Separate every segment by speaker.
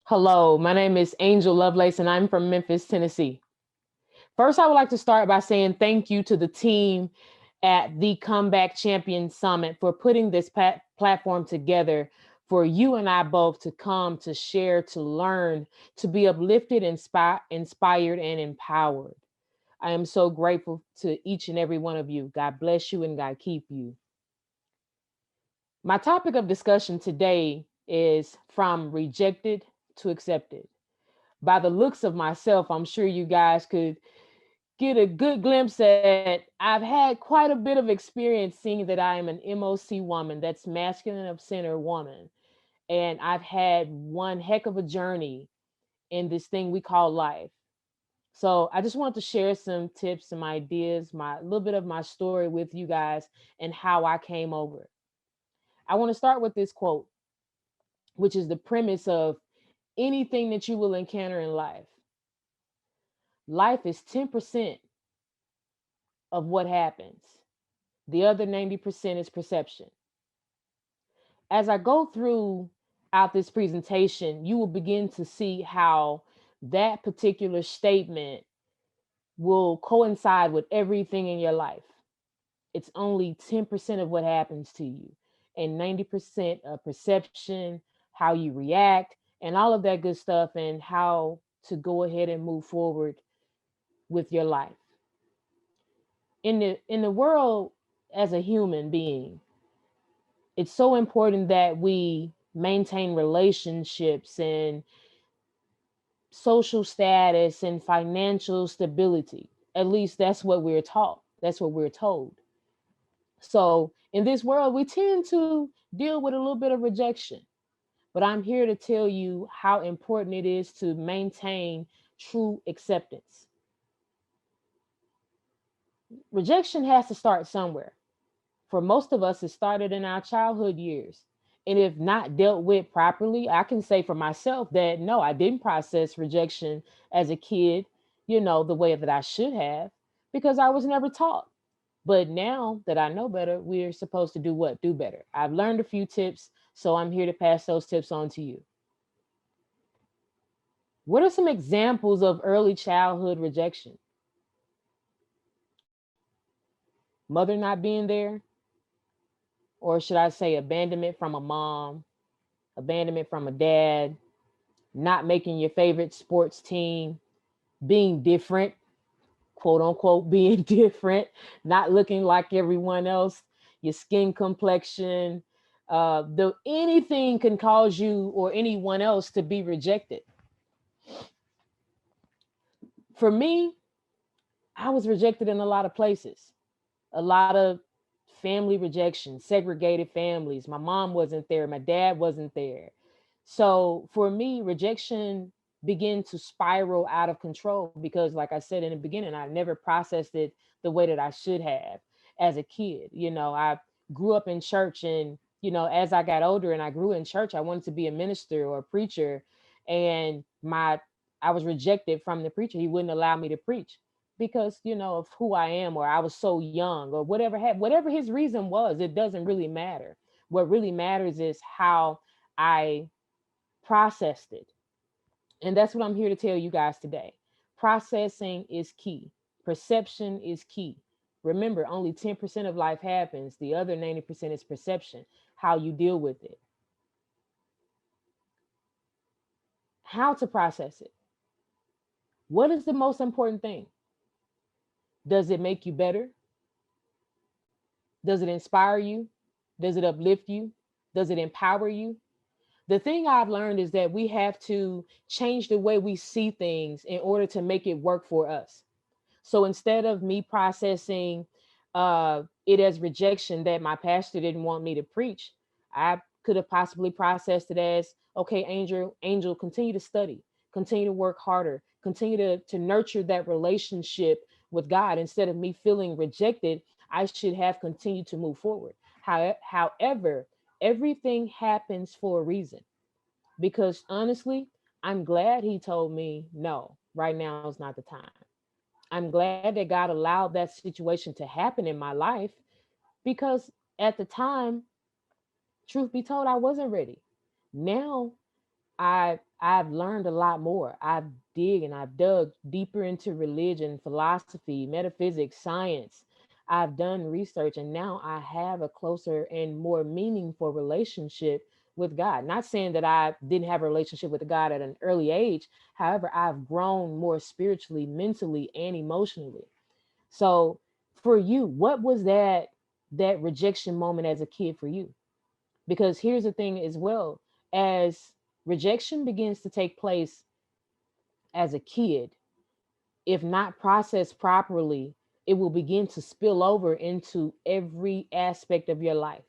Speaker 1: Hello, my name is Angel Lovelace and I'm from Memphis, Tennessee. First, I would like to start by saying thank you to the team at the Comeback Champion Summit for putting this platform together for you and I both to come, to share, to learn, to be uplifted, inspired, and empowered. I am so grateful to each and every one of you. God bless you and God keep you. My topic of discussion today is from rejected to accepted. By the looks of myself, I'm sure you guys could get a good glimpse at I've had quite a bit of experience seeing that I am an MOC woman, that's masculine of center woman. And I've had one heck of a journey in this thing we call life. So I just want to share some tips, some ideas, my a little bit of my story with you guys and how I came over. I want to start with this quote, which is the premise of anything that you will encounter in life. Life is 10% of what happens. The other 90% is perception. As I go through out this presentation, you will begin to see how that particular statement will coincide with everything in your life. It's only 10% of what happens to you, and 90% of perception, how you react, and all of that good stuff, and how to go ahead and move forward with your life. In the world, as a human being, it's so important that we maintain relationships and social status and financial stability. At least that's what we're taught. That's what we're told. So in this world, we tend to deal with a little bit of rejection. But I'm here to tell you how important it is to maintain true acceptance. Rejection has to start somewhere. For most of us, it started in our childhood years. And if not dealt with properly, I can say for myself that no, I didn't process rejection as a kid, the way that I should have, because I was never taught. But now that I know better, we're supposed to do what? Do better. I've learned a few tips, so I'm here to pass those tips on to you. What are some examples of early childhood rejection? Mother not being there, or should I say abandonment from a mom, abandonment from a dad, not making your favorite sports team, being different, quote unquote, being different, not looking like everyone else, your skin complexion, anything can cause you or anyone else to be rejected. For me, I was rejected in a lot of places, a lot of family rejection, segregated families. My mom wasn't there, my dad wasn't there. So for me, rejection began to spiral out of control because, like I said in the beginning, I never processed it the way that I should have as a kid. I grew up in church, and as I got older and I grew in church, I wanted to be a minister or a preacher, and my I was rejected from the preacher. He wouldn't allow me to preach because of who I am, or I was so young, or whatever his reason was. It doesn't really matter. What really matters is how I processed it. And that's what I'm here to tell you guys today. Processing is key. Perception is key. Remember, only 10% of life happens. The other 90% is perception, how you deal with it. How to process it. What is the most important thing? Does it make you better? Does it inspire you? Does it uplift you? Does it empower you? The thing I've learned is that we have to change the way we see things in order to make it work for us. So instead of me processing it as rejection that my pastor didn't want me to preach, I could have possibly processed it as, okay, Angel, continue to study, continue to work harder, continue to nurture that relationship with God. Instead of me feeling rejected, I should have continued to move forward. However, everything happens for a reason, because honestly, I'm glad he told me, no, right now is not the time. I'm glad that God allowed that situation to happen in my life, because at the time, truth be told, I wasn't ready. Now I've learned a lot more. I've dug deeper into religion, philosophy, metaphysics, science. I've done research, and now I have a closer and more meaningful relationship with God. Not saying that I didn't have a relationship with God at an early age. However, I've grown more spiritually, mentally, and emotionally. So for you, what was that rejection moment as a kid for you? Because here's the thing as well, as rejection begins to take place as a kid, if not processed properly, it will begin to spill over into every aspect of your life,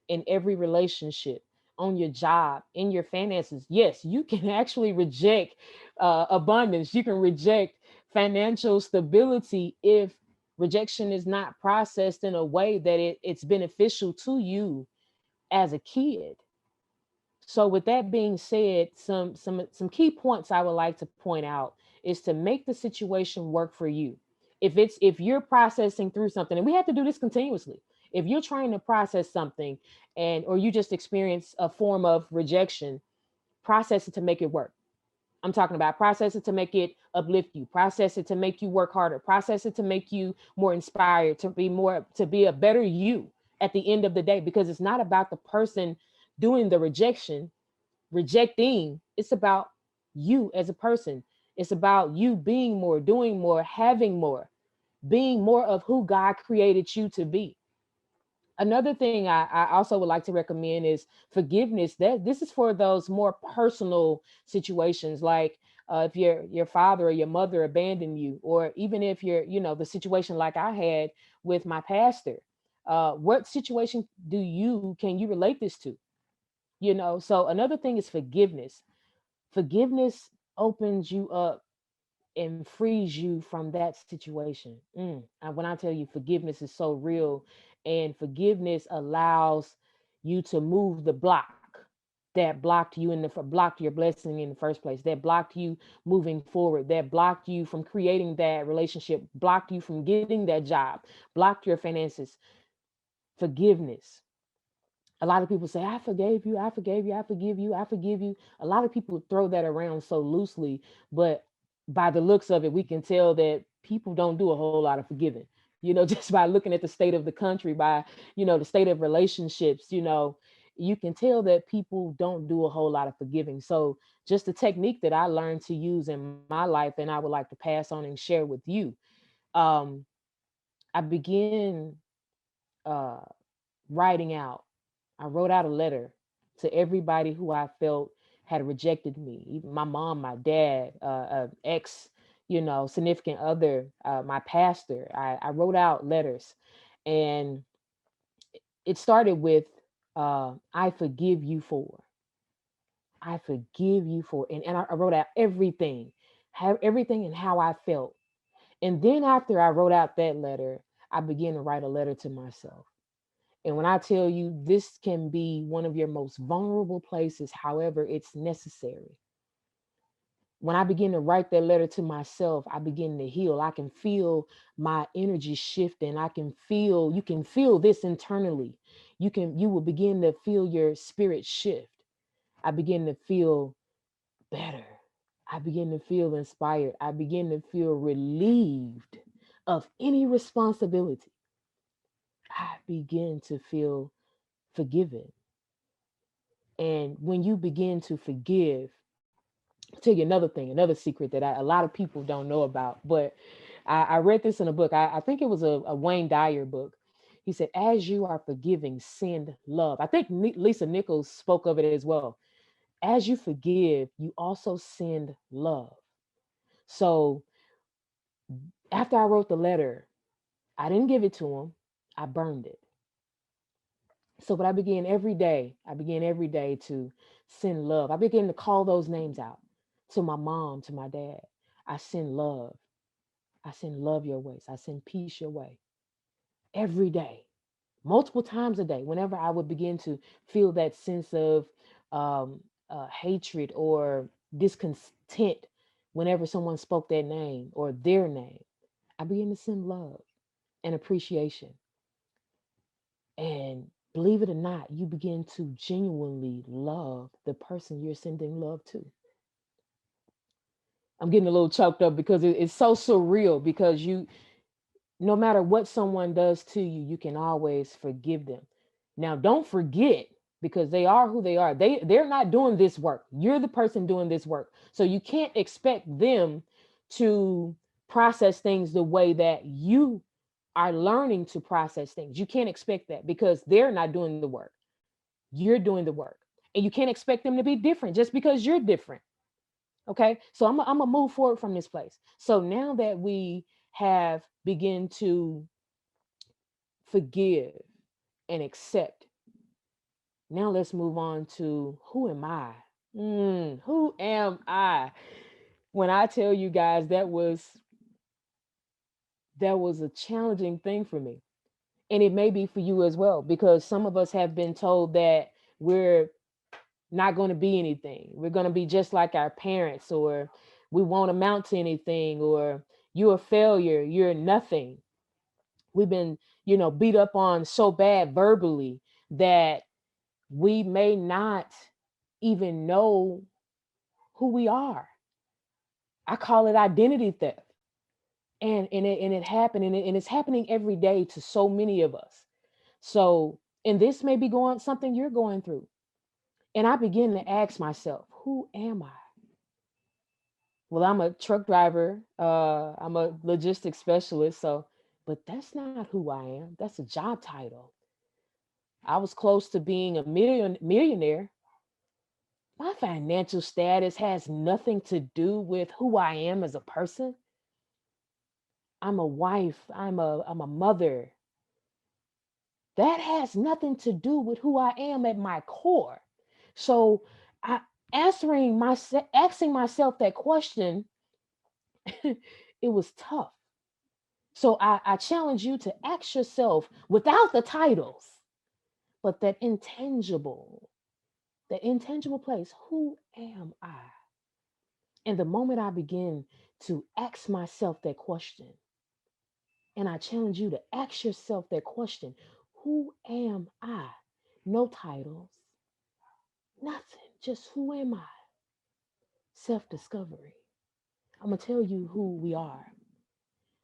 Speaker 1: in every relationship, on your job, in your finances. Yes, you can actually reject abundance. You can reject financial stability if rejection is not processed in a way that it's beneficial to you as a kid. So with that being said, some key points I would like to point out is to make the situation work for you. If you're processing through something, and we have to do this continuously. If you're trying to process something and or you just experience a form of rejection, process it to make it work. I'm talking about process it to make it uplift you, process it to make you work harder, process it to make you more inspired, to be a better you at the end of the day, because it's not about the person doing the rejecting. It's about you as a person. It's about you being more, doing more, having more, being more of who God created you to be. Another thing I also would like to recommend is forgiveness. That this is for those more personal situations, like if your father or your mother abandoned you, or even if you're, the situation like I had with my pastor. What situation can you relate this to? So another thing is forgiveness. Forgiveness opens you up and frees you from that situation. And when I tell you forgiveness is so real, and forgiveness allows you to move the block that blocked your blessing in the first place, that blocked you moving forward, that blocked you from creating that relationship, blocked you from getting that job, blocked your finances. Forgiveness. A lot of people say, I forgave you, I forgave you, I forgive you, I forgive you. A lot of people throw that around so loosely, but by the looks of it, we can tell that people don't do a whole lot of forgiving. Just by looking at the state of the country, by, the state of relationships, you can tell that people don't do a whole lot of forgiving. So, just a technique that I learned to use in my life, and I would like to pass on and share with you. Um, I began uh, writing out I wrote out a letter to everybody who I felt had rejected me, even my mom, my dad, ex, significant other, my pastor. I wrote out letters, and it started with, I forgive you for. I forgive you for. And I wrote out everything, everything and how I felt. And then after I wrote out that letter, I began to write a letter to myself. And when I tell you this can be one of your most vulnerable places, however, it's necessary. When I begin to write that letter to myself, I begin to heal. I can feel my energy shifting. You can feel this internally. You will begin to feel your spirit shift. I begin to feel better. I begin to feel inspired. I begin to feel relieved of any responsibility. I begin to feel forgiven. And when you begin to forgive, I'll tell you another thing, another secret that a lot of people don't know about. But I read this in a book. I think it was a Wayne Dyer book. He said, as you are forgiving, send love. I think Lisa Nichols spoke of it as well. As you forgive, you also send love. So after I wrote the letter, I didn't give it to him, I burned it. So, but I began every day to send love. I began to call those names out to my mom, to my dad. I send love. I send love your ways. I send peace your way every day, multiple times a day. Whenever I would begin to feel that sense of hatred or discontent, whenever someone spoke their name or their name, I began to send love and appreciation. And believe it or not, you begin to genuinely love the person you're sending love to. I'm getting a little choked up because it's so surreal, because no matter what someone does to you, you can always forgive them. Now, don't forget, because they are who they are. They're not doing this work. You're the person doing this work. So you can't expect them to process things the way that you are learning to process things. You can't expect that, because they're not doing the work. You're doing the work. And you can't expect them to be different just because you're different. Okay, so I'm gonna move forward from this place. So now that we have begin to forgive and accept, now let's move on to who am I? Who am I? When I tell you guys, that was a challenging thing for me, and it may be for you as well, because some of us have been told that we're not going to be anything. We're going to be just like our parents, or we won't amount to anything, or you're a failure, you're nothing. We've been, beat up on so bad verbally that we may not even know who we are. I call it identity theft. And it happened, and it's happening every day to so many of us. So, and this may be going something you're going through. And I begin to ask myself, who am I? Well, I'm a truck driver. I'm a logistics specialist. So, but that's not who I am. That's a job title. I was close to being a millionaire. My financial status has nothing to do with who I am as a person. I'm a wife. I'm a mother. That has nothing to do with who I am at my core. So, I asking myself that question, it was tough. So I challenge you to ask yourself, without the titles, but that intangible place, who am I? And the moment I begin to ask myself that question, and I challenge you to ask yourself that question, who am I? No titles, nothing, just who am I? Self discovery. I'm going to tell you who we are.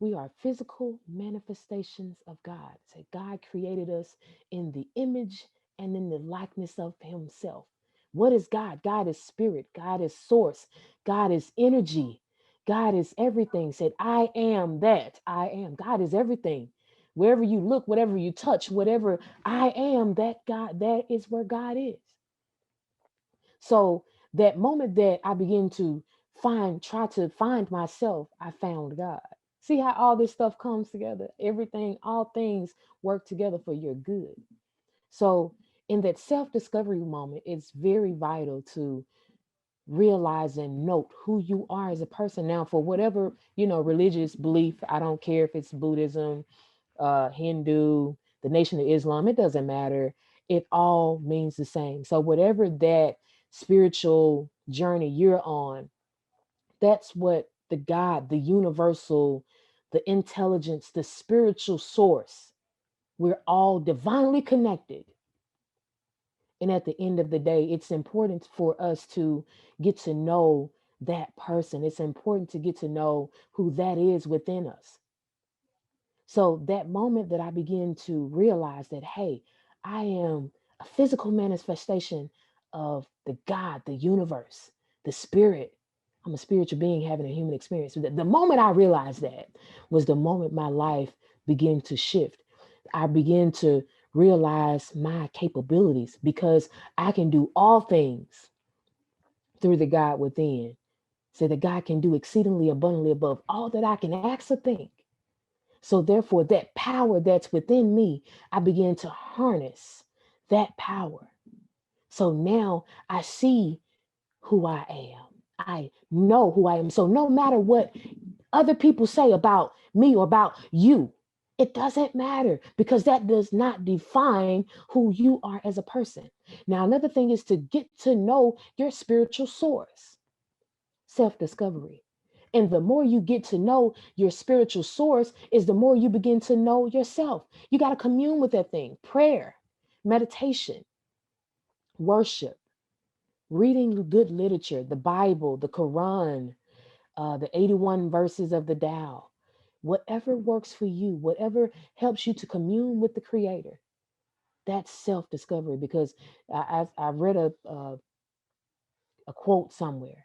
Speaker 1: We are physical manifestations of God. Say, God created us in the image and in the likeness of Himself. What is God? God is spirit. God is source. God is energy. God is everything. Said, I am that. I am. God is everything. Wherever you look, whatever you touch, whatever I am, that God, that is where God is. So that moment that I begin to try to find myself, I found God. See how all this stuff comes together? Everything, all things work together for your good. So in that self-discovery moment, it's very vital to realize and note who you are as a person. Now, for whatever, religious belief, I don't care if it's Buddhism, Hindu, the Nation of Islam, it doesn't matter. It all means the same. So, whatever that spiritual journey you're on, that's what the God, the universal, the intelligence, the spiritual source, we're all divinely connected. And at the end of the day, it's important for us to get to know that person. It's important to get to know who that is within us. So that moment that I begin to realize that, hey, I am a physical manifestation of the God, the universe, the spirit. I'm a spiritual being having a human experience. So the moment I realized that was the moment my life began to shift. I began to realize my capabilities, because I can do all things through the God within. So that God can do exceedingly abundantly above all that I can ask or think. So therefore, that power that's within me, I begin to harness that power. So now I see who I am. I know who I am. So no matter what other people say about me or about you, it doesn't matter, because that does not define who you are as a person. Now, another thing is to get to know your spiritual source, self discovery. And the more you get to know your spiritual source, is the more you begin to know yourself. You got to commune with that thing. Prayer, meditation, worship, reading good literature, the Bible, the Quran, the 81 verses of the Tao, whatever works for you, whatever helps you to commune with the Creator, that's self-discovery. Because I read a quote somewhere.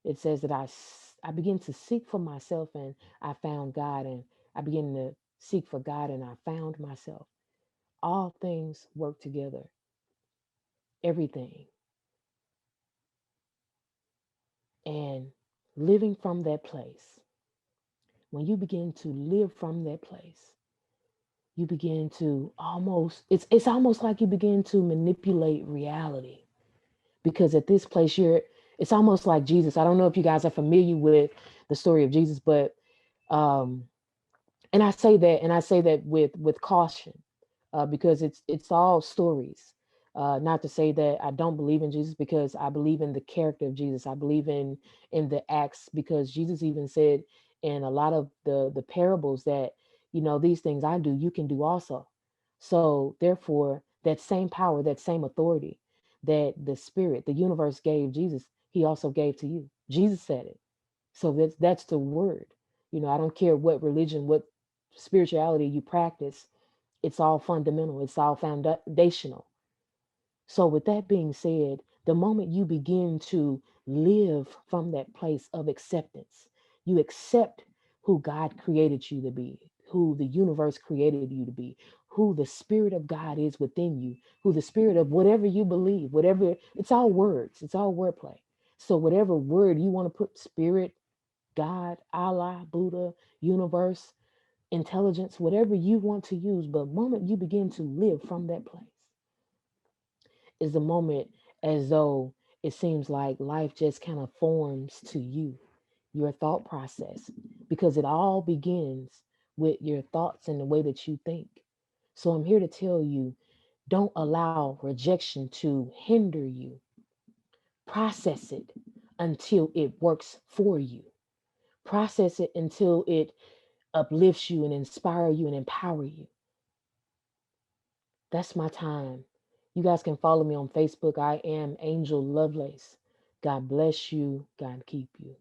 Speaker 1: It says that I begin to seek for myself and I found God, and I begin to seek for God and I found myself. All things work together, everything. And living from that place, when you begin to live from that place, you begin to almost, it's almost like you begin to manipulate reality. Because at this place it's almost like Jesus. I don't know if you guys are familiar with the story of Jesus, but um and I say that with caution, because it's all stories. Not to say that I don't believe in Jesus, because I believe in the character of Jesus. I believe in the acts, because Jesus even said in a lot of the parables that, these things I do, you can do also. So therefore, that same power, that same authority that the Spirit, the universe gave Jesus, He also gave to you. Jesus said it. So that's the word. I don't care what religion, what spirituality you practice, it's all fundamental, it's all foundational. So, with that being said, the moment you begin to live from that place of acceptance, you accept who God created you to be, who the universe created you to be, who the Spirit of God is within you, who the Spirit of whatever you believe, whatever, it's all words, it's all wordplay. So, whatever word you want to put, Spirit, God, Allah, Buddha, universe, intelligence, whatever you want to use, but the moment you begin to live from that place is the moment as though it seems like life just kind of forms to you, your thought process, because it all begins with your thoughts and the way that you think. So I'm here to tell you, don't allow rejection to hinder you. Process it until it works for you. Process it until it uplifts you and inspire you and empower you. That's my time. You guys can follow me on Facebook. I am Angel Lovelace. God bless you. God keep you.